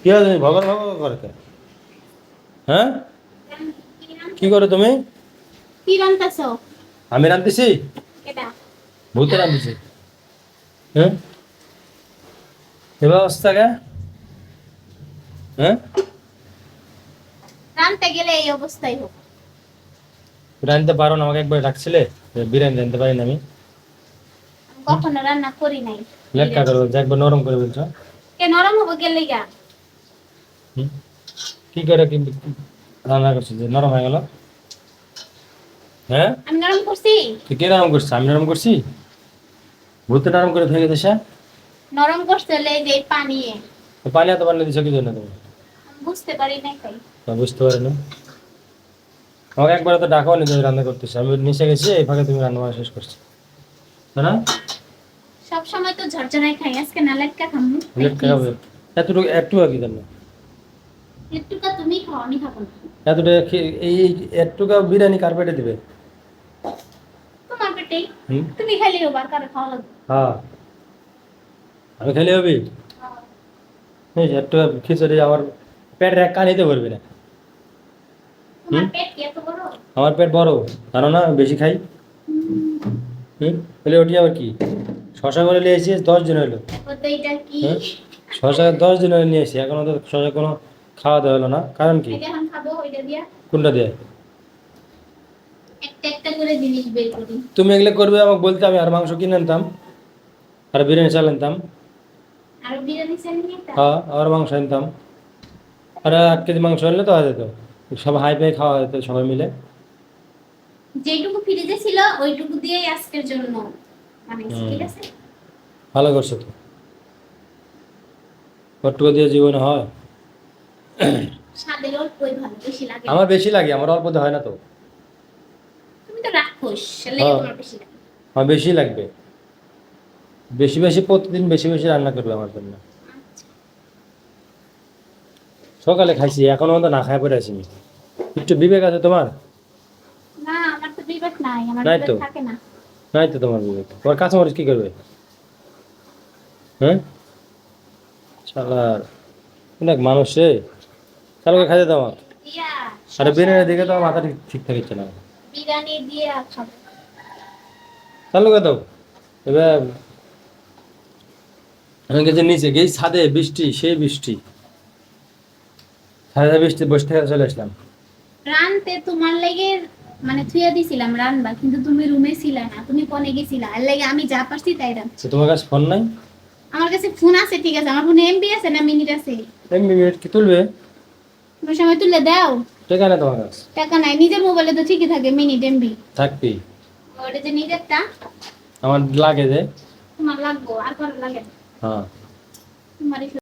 কি হয় তুমি ভগর ভগর করে কে? হ্যাঁ কি করো তুমি? কি রান্তাছো? আমি রাঁধতেছি, এটা ভূতে রাঁধতেছি। হ্যাঁ এ অবস্থা কে? হ্যাঁ রানতে গেলে এই অবস্থাই হোক। রাঁধতে পারো না? আমাকে একবার ডাকছিলে যে বিরিয়ানি রাঁধতে পারি না আমি। আমি কখনো রান্না করি নাই। লেটকা করো যে একবার নরম করে বলছো। কে নরম হবো গেলে গা? হুম? কি করে কি রান্না করছো যে নরম হয়ে গেল? হ্যাঁ আমি নরম করছি? তুই কে নরম করছিস? আমি নরম করছি? ভূতে নরম করে থেকে গেছে। নরম করতে হলে এই যে এই পানি পানি এত পানি দিচ্ছ কি জন্য তুমি? আমি বুঝতে পারি নাই তাই। তা বুঝতে পারি না। আমাকে একবার তো ডাকাও নি তুমি রান্না করতেছো, আমি নিচে গেছি এই ফাঁকে তুমি রান্না বান্না শেষ করছো, তাই না? সব সময় তো ঝরঝরাই খাই, আজকে না লেটকা খামু। লেট খাবে এতটুকু একটু আর কি জানো? একটুকা তুমি খাও, আমি খাবো না। এতটা এই একটুকু বিরিয়ানি কার্পেটে দিবে? তোমার পেটেই, হুম তুমি খাইলে ওবার কারে খাওয়া লাগবে। হ্যাঁ আমি খেলে হবি? এই একটু খিচুড়ি আমার পেট এক কানিতে ভরবি না। তোমার হুম পেট কি এত বড়? আমার পেট বড়, জানো না আমি বেশি খাই। হুম বলে ওটি আবার কি? শশা করে নিয়ে এসেছিস 10 দিন হলো। দেখো তো এটা কি? হ্যাঁ শশা 10 দিন হলো নিয়ে এসেছি, এখনো তো শশা কোনো খাওয়া দাওয়া হলো না, কারণ কি? এটা এখন খাবো ওইটা দিয়া। কোনটা দিয়ে? একটা একটা করে জিনিস বের করি। তুমি এগুলো করবে আমাকে বলতে, আমি আর মাংস কিনে আনতাম, আর বিরিয়ানি চাল আনতাম। আর বিরিয়ানি চাল নিয়ে একটা। হ্যাঁ আর মাংস আনতাম, আর 1 কেজি মাংস আনলে তো হয়ে যেত, সব হাই ফাই খাওয়া যেত সবাই মিলে। যেটুকু ফ্রিজে ছিল ওইটুকু দিয়েই আজকের জন্য বানাইছি, হুম ঠিক আছে? ভালো করছো তো, কটুকু দিয়ে জীবনে হয়? স্বাদের অল্পই ভালো, বেশি লাগে না। আমার বেশি লাগে, আমার অল্প দিয়ে হয় না তো। তুমি তো রাক্ষস, সেলে হ্যাঁ তোমার বেশি লাগে। আমার বেশি লাগবে, বেশি বেশি প্রতিদিন বেশি বেশি রান্না করবে আমার জন্য। আচ্ছা। সকালে খাইছি, এখনো মতো না খাই পড়ে আছি আমি। একটু বিবেক আছে তোমার? না, আমার তো বিবেক নাই, আমার নাই বিবেক তো, থাকে না। নাই তো তোমার বিবেক, তোমার কাঁচামরিচ কি করবে? হ্যাঁ শালার অনেক মানুষ রে, চালকে খাইতে দাও আমার। দিয়া আরে শসা বিরিয়ানি দিকে তো দিয়া মাথা ঠিক থাকছে না। বিরিয়ানি দিয়া খাবো। চালকে দাও এবার। আমি গেছি নিচে, গেছি ছাদে, বৃষ্টি সেই বৃষ্টি, ছাদে বৃষ্টি বসে থেকে চলে আসলাম। রানতে তোমার লেগে মানে থুইয়া দিছিলাম রানবা, কিন্তু তুমি রুমে ছিলা না, তুমি কোনে গেছিলা, আর লাগে আমি যা পারছি তাই রানছি। তো তোমার কাছে ফোন নাই? আমার কাছে ফোন আছে, ঠিক আছে, আমার ফোনে এমবি আছে না মিনিট আছে? এমবি মিনিট কি তুলবে? তুমি সময় তুলে দাও। টাকা নেই তোমার কাছে? টাকা নাই, নিজের মোবাইলে তো ঠিকই থাকে মিনিট এমবি। থাকবি? ওটা যে নিজেরটা, আমার লাগে যে। তোমার লাগবো আর কারো লাগে না। হ্যাঁ তোমারই